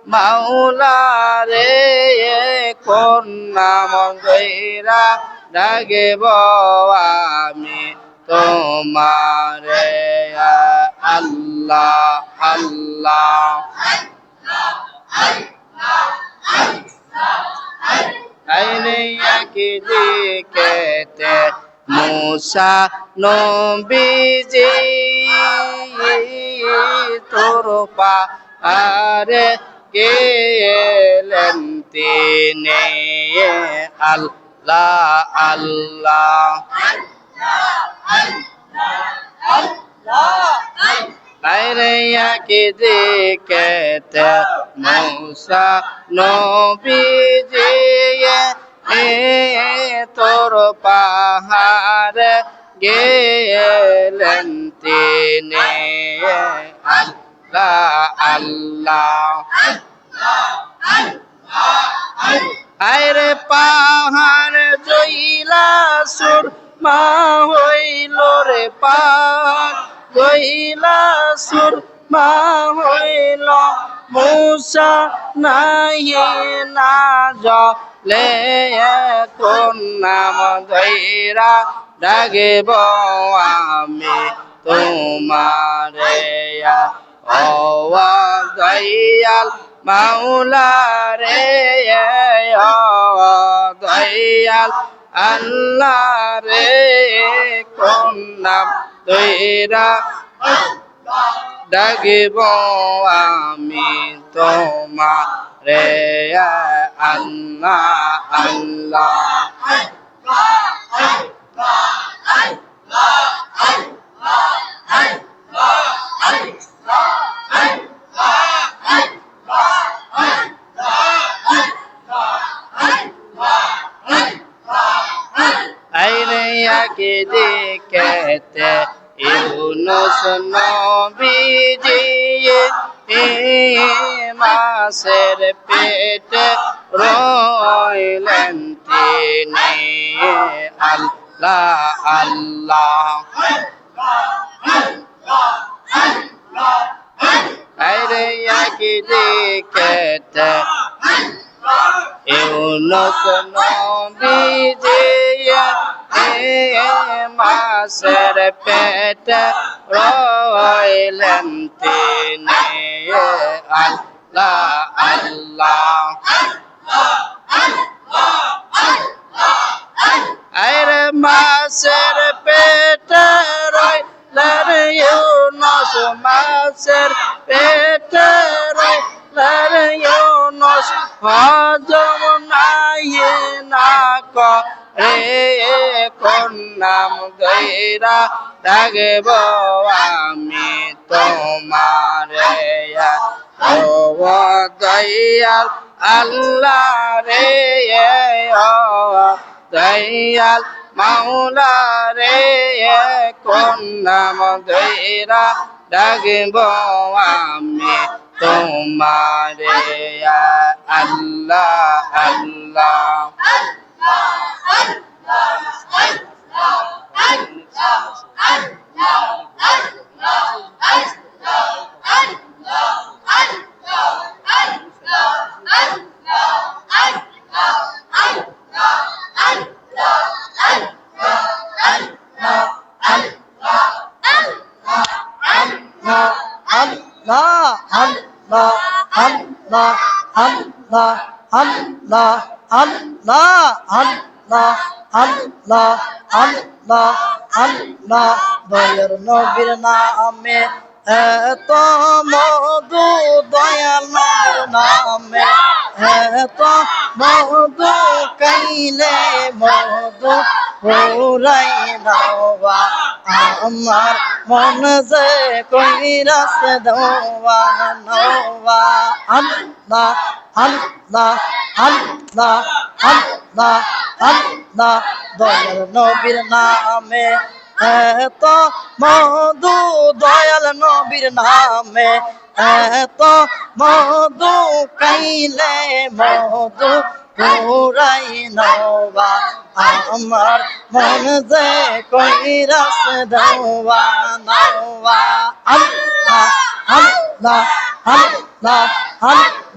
মাওলা রে কোন নাম ধইরা ডাকিব আমি তোমারে আল্লাহ আল্লাহ আইরে কি দিকেতে মুসা নবীজি তোর পাহাড়ে গেলেন তিনি আল্লাহ আল্লাহ আইরে কি দিকেতে মুসা নবীজি তোর পাহাড়ে গেলেন তিনি আল্লাহ আল্লাহ আইরে পাহাড় জইলা সুর মা হইল রে পাহাড় জইলা সুর মা হইল মুসা নাহি না জলে কোন নাম ধইরা ডাকিব আমি তোমারে ও দয়াল মাওলা রে ও দয়াল আল্লাহ রে কোন নাম ধইরা ডাকিব আমি তোমারে আল্লাহ আল্লাহ আইরে কি দিকেতে ইউনুস নবীজি মাছের পেটে রইলেন তিনি আল্লাহ আল্লাহ আইরে কি দিকেতে ইউনুস নবীজি মাছের পেটে রইলেন তিনি আল্লাহ আল্লাহ আইরে মাছের পেটে রইলেন ইউনুস মাছের পেটে রইলেন ইউনুস হজম নাই না রে কোন নাম ধইরা ডাকিব আমি তোমারে ও দয়াল আল্লাহ রে ও দয়াল মাওলা রে কোন নাম ধইরা ডাকিব আমি তোমারে আল্লাহ আল্লাহ দয়ার নবীর নামে এত মধু দয়াল নবীর নামে এত মধু কাইলে মধু পুরাই দাওয়া আমার মন যে কইরাছে দোয়া নওয়া আল্লাহ আল্লাহ আল্লাহ আল্লাহ আল্লাহ দয়াল নবীর নামে এত মধু দয়াল নবীর নামে এত মধু কাইলে মধু পুরাই নওয়া আমার মন যে কইরাছে দোয়া নওয়া আল্লাহ আল্লাহ আল্লাহ আল্লাহ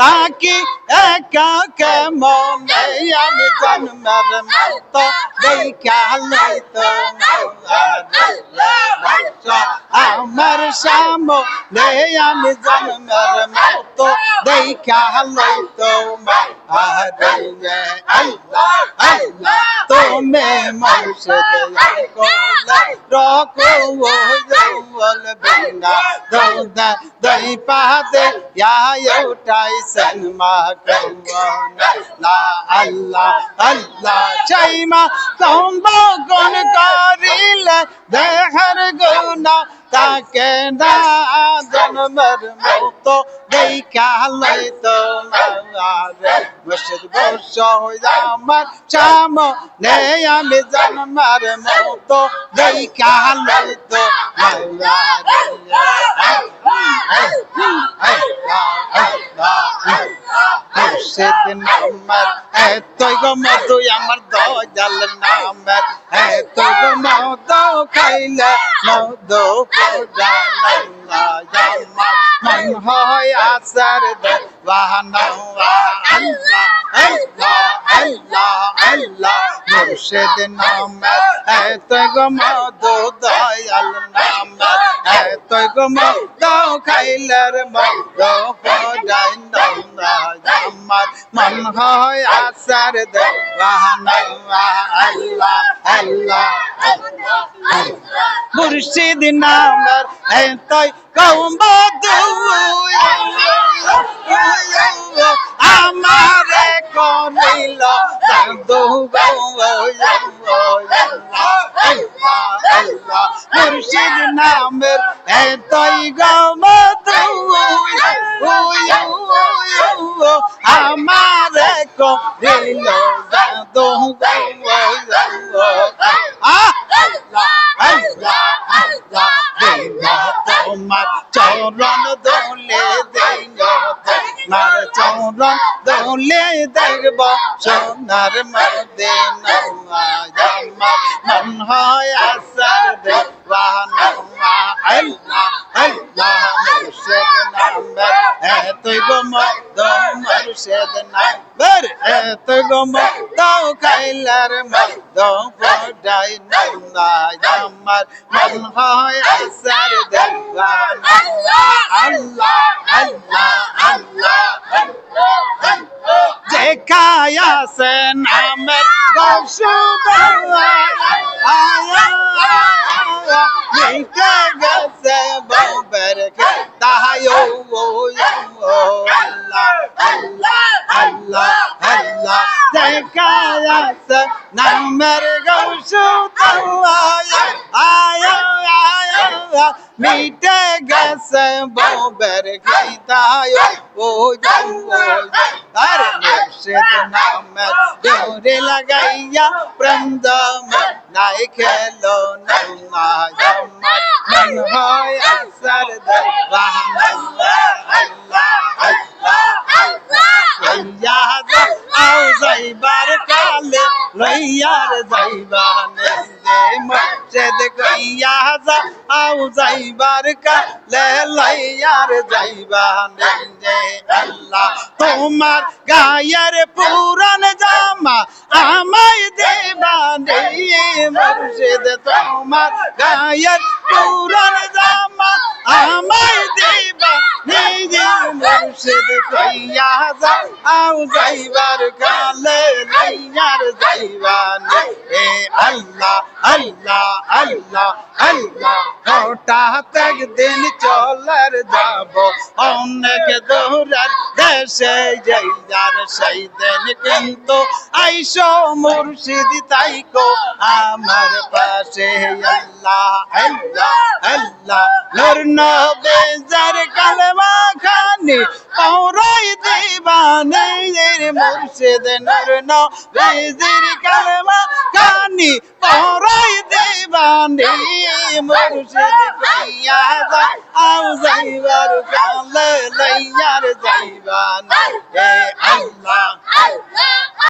তাকি একা কেমনে আমি জন্মের মতো দেখা লইতো আমার সামনে আমি জন্মের মতো দেখা লইতো আল্লাহ আল্লাহ তুমি মুর্শিদ কোলে রকো বলবে না দৌদা দই পাতে উঠাই সলমা কৌনা আল্লাহ আল্লাহ চাইমা কম্বা গন করিলে দেহর গুনা তাকে না জন্মের মতো দেখা লইতো মুর্শিদ বর্ষ আমার সামনে আমি জন্মের মতো দেখা লইতো মুর্শিদ নামের এতই গো মধু আমার দয়াল নামের এতই গো মধু খাইলে মধু মন হয় আসার দেওয়ানা আল্লাহ আল্লাহ আল্লাহ আল্লাহ মুর্শিদ নামের এতই গো মধু দয়াল নামের এতই গো মধু খাইলে মধু পড়াই আমার মন হয় আসার দেওয়ানা আল্লাহ আল্লাহ মুর্শিদ নামের এতই কৌমধু আমারে করিল জাদু মুর্শিদ নামের এতই কৌমধু আমারে করিল জাদু তোমার চরণ দোলে তোমার চরণ দোলে দেখব সোনার মদিনা আমার মন হয় আসার দেওয়ানা আল্লাহ আল্লাহ মুর্শিদ নামের এতই গো মধু মুর্শিদ নামের এতই গো মধু খাইলার মধু পড়াই আমার মন হয় আসার দেওয়ানা আল্লাহ আল্লাহ আল্লাহ যে খায়াছে নামের মিটে গেছে ববের তাহাই আল্লাহ আল্লাহ আল্লাহ আল্লাহ যে খায়াছে নামের মিটে গেছে ববের গীতায় ও আর মুর্শিদ নামের ডোরে লাগাইয়া প্রেমদম নাই খেলো না মন হয় আসার দেওয়ানা আল্লাহ আল্লাহ লইয়া আও যাইবার কালে লইয়ার যাইবানে মুর্শিদ কইয়া যা আও যাইবার কালে লইয়ার যাইবানে আল্লাহ তোমার গায়ের পুরান জামা আমায় দেবানে মুর্শিদ তোমার গায়ের পুরান জামা আমায় দেবানে মুর্শিদ কইয়া যা আও যাইবার কালে লইয়ার যাইবানে আল্লাহ আল্লাহ আল্লাহ আল্লাহ হঠাৎ একদিন চলার যাব অনেক দূরের দেশে যাইয়ার সেই দিন কিন্তু আইসো মুর্শিদ তাইকো আমার পাশে আল্লাহ আল্লাহ আল্লাহ নূর নবীর কালেমা খানি পৌরাই দিবানে মুর্শিদ নূর নবীর কালেমা খানি পৌরাই দিবানে মুর্শিদ কইয়া যা আও যাইবার কালে লইয়ার যাইবানে আল্লাহ